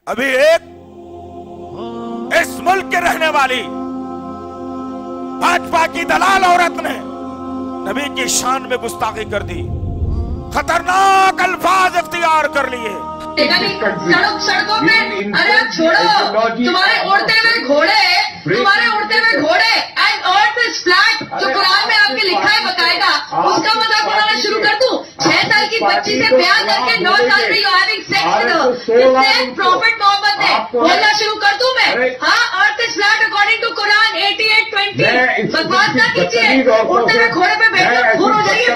अभी एक इस मुल्क के रहने वाली भाजपा की दलाल औरत ने नबी की शान में गुस्ताखी कर दी, खतरनाक अल्फाज इख्तियार कर लिए। सड़कों पे, अरे आप छोड़ो, तुम्हारे उड़ते हुए घोड़े एंड ऑल दिस फ्लैट जो कुरान में आपके लिखा है बकायदा, उसका मजाक उड़ाना शुरू कर दूं? 6 साल की बच्ची से ब्याह करके 9 साल में you having sex with prophet Mohammad ने बोलना शुरू कर दूं मैं? हाँ, earth is flat according to Quran 88:20। बकवास ना कीजिए, उड़ते हुए घोड़े पे बैठकर खून हो जाइए।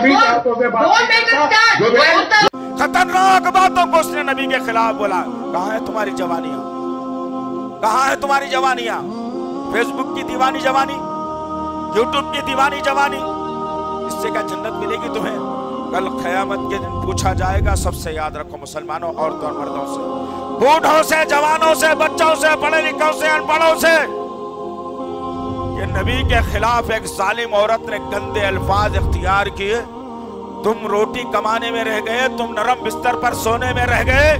खतरनाक बातों को उसने नबी के खिलाफ बोला। कहाँ है तुम्हारी जवानियां? कहाँ है तुम्हारी जवानियां? फेसबुक की दीवानी जवानी, यूट्यूब की दीवानी जवानी, इससे क्या जन्नत मिलेगी तुम्हें? कल क़यामत के दिन पूछा जाएगा। सबसे याद रखो मुसलमानों, औरतों और मर्दों से, बूढ़ों से, जवानों से, बच्चों से, पढ़े लिखों से, अनपढ़ों से, ये नबी के खिलाफ एक जालिम औरत ने गंदे अल्फाज इख्तियार किए। तुम रोटी कमाने में रह गए, तुम नरम बिस्तर पर सोने में रह गए,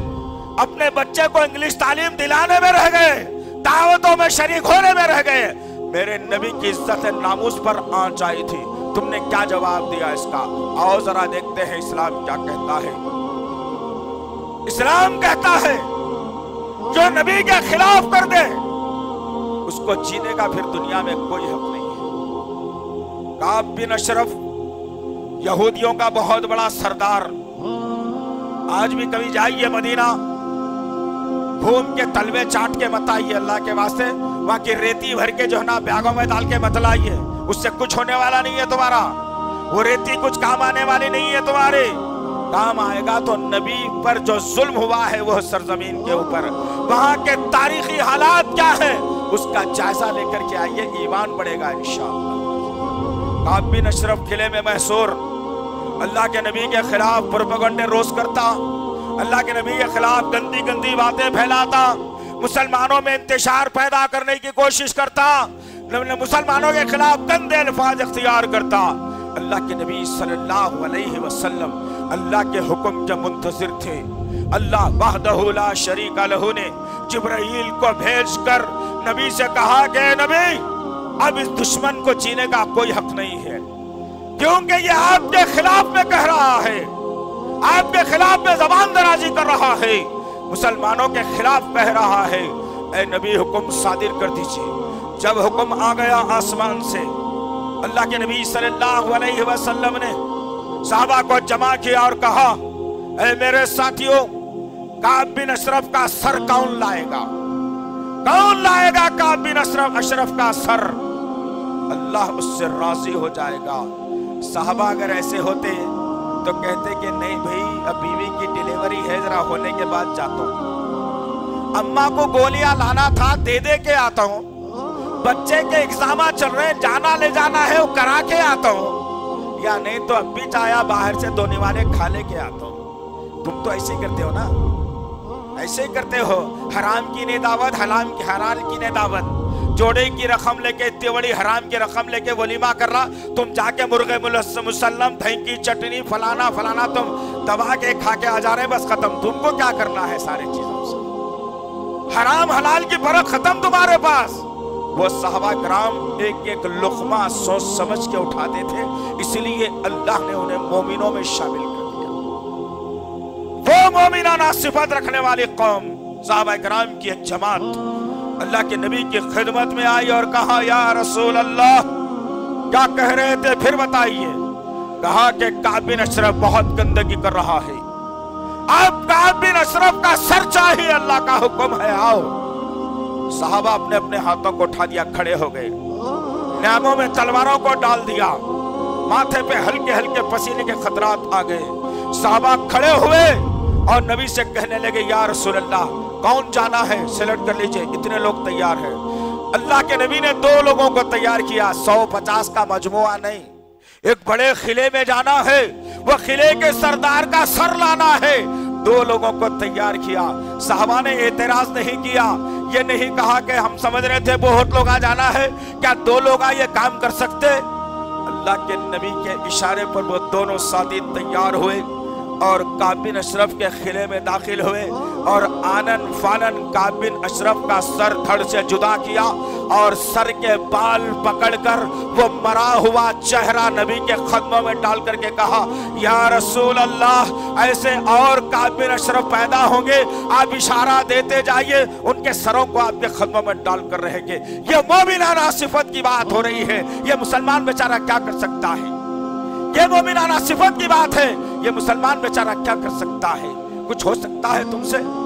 अपने बच्चे को इंग्लिश तालीम दिलाने में रह गए, दावतों में शरीक होने में रह गए। मेरे नबी की इज्जत नामूस पर आंच आई थी, तुमने क्या जवाब दिया इसका? आओ जरा देखते हैं इस्लाम क्या कहता है। इस्लाम कहता है जो नबी के खिलाफ कर दे उसको जीने का फिर दुनिया में कोई हक नहीं है। काब बिन अशरफ यहूदियों का बहुत बड़ा सरदार, आज भी कभी जाइए मदीना, घूम के तलवे चाट के मत आइए अल्लाह के वास्ते। वहां की रेती भर के जो है ना बैगों में डाल के मत लाइए, उससे कुछ होने वाला नहीं है तुम्हारा। वो रेती कुछ काम आने वाली नहीं है तुम्हारे। काम आएगा तो नबी पर जो जुल्म हुआ है वो सरजमीन के ऊपर, वहां के तारीखी हालात क्या है उसका जायजा लेकर के आइए, ईमान बढ़ेगा इंशाअल्लाह। काब बिन अशरफ किले में महसूर अल्लाह के नबी के खिलाफ प्रोपेगेंडा रोज करता, अल्लाह के नबी के खिलाफ गंदी गंदी बातें फैलाता, मुसलमानों में इंतशार पैदा करने की कोशिश करता, मुसलमानों के खिलाफ गंदे अल्फाज इख्तियार करता। अल्लाह के नबी सल्लल्लाहु अलैहि वसल्लम अल्लाह के हुक्म के मुंतजिर थे। अल्लाह वहदहु ला शरीका लहू ने जिब्राईल को भेजकर नबी से कहा कि नबी अब इस दुश्मन को जीने का कोई हक नहीं है, क्योंकि ये आपके खिलाफ में कह रहा है, आपके खिलाफ में जबान दराजी कर रहा है, मुसलमानों के खिलाफ कह रहा है। ऐ नबी हुक्म सादिर कर दीजिए। जब हुक्म आ गया आसमान से, अल्लाह के नबी सल्लल्लाहु अलैहि वसल्लम ने साहबा को जमा किया और कहा, ऐ मेरे साथियों, काब बिन अशरफ का सर कौन लाएगा? कौन लाएगा काब बिन अशरफ का सर? अल्लाह उससे राजी हो जाएगा। साहबा अगर ऐसे होते तो कहते कि नहीं भाई, अब बीवी की डिलीवरी है, जरा होने के बाद जाता हूं, अम्मा को गोलियां लाना था, दे दे के आता हूं, बच्चे के एग्जाम चल रहे हैं, जाना ले जाना है वो करा के आता हूं, या नहीं तो अब भी चाया बाहर से दो निवाले खा ले के आता हूं। तुम तो ऐसे ही करते हो ना, ऐसे ही करते हो। हराम की ने दावत, हलाल की ने दावत, जोड़े की रकम लेके, इतनी बड़ी हराम की रकम लेके वलीमा कर रहा, तुम जाके मुर्गे मुसल्लम, दही की चटनी, फलाना फलाना तुम दबा के खा के आ जा रहे, बस खत्म। तुमको क्या करना है सारी चीजों से? हराम हलाल की फर्क खत्म तुम्हारे पास। वो सहाबा कराम एक एक लुक़मा सोच समझ के उठाते थे, इसलिए अल्लाह ने उन्हें मोमिनों में शामिल कर दिया। वो मोमिनाना सिफत रखने वाली कौम, सहाबा कराम की एक जमात अल्लाह के नबी की खिदमत में आई और कहा, या रसूल अल्लाह, क्या कह रहे थे फिर बताइए। कहा कि काब बिन अशरफ बहुत गंदगी कर रहा है, अब काब बिन अशरफ का सर चाहिए, अल्लाह का हुक्म है, आओ। साहबा अपने अपने हाथों को उठा दिया, खड़े हो गए, नामों में तलवारों को डाल दिया, माथे पे हल्के हल्के पसीने के खतरात आ गए। साहबा खड़े हुए और नबी से कहने लगे, या रसूल अल्लाह, कौन जाना है सेलेक्ट कर लीजिए, इतने लोग तैयार हैं। अल्लाह के नबी ने 2 लोगों को तैयार किया, 150 का मजमुआ नहीं, एक बड़े किले में जाना है, वह किले के सरदार का सर लाना है। 2 लोगों को तैयार किया। साहबा ने एतराज नहीं किया, ये नहीं कहा कि हम समझ रहे थे बहुत लोग आ जाना है, क्या 2 लोग ये काम कर सकते? अल्लाह के नबी के इशारे पर वो दोनों साथी तैयार हुए और काब बिन अशरफ के किले में दाखिल हुए और आनन फानन काब बिन अशरफ का सर धड़ से जुदा किया और सर के बाल पकड़कर वो मरा हुआ चेहरा नबी के कदमों में डाल करके कहा, या रसूल अल्लाह, ऐसे और काब बिन अशरफ पैदा होंगे, आप इशारा देते जाइए, उनके सरों को आपके कदमों में डाल कर रहेंगे। ये मोमिनाना सिफत की बात हो रही है, ये मुसलमान बेचारा क्या कर सकता है? ये मोमिनाना सिफत की बात है, ये मुसलमान बेचारा क्या कर सकता है? कुछ हो सकता है तुमसे?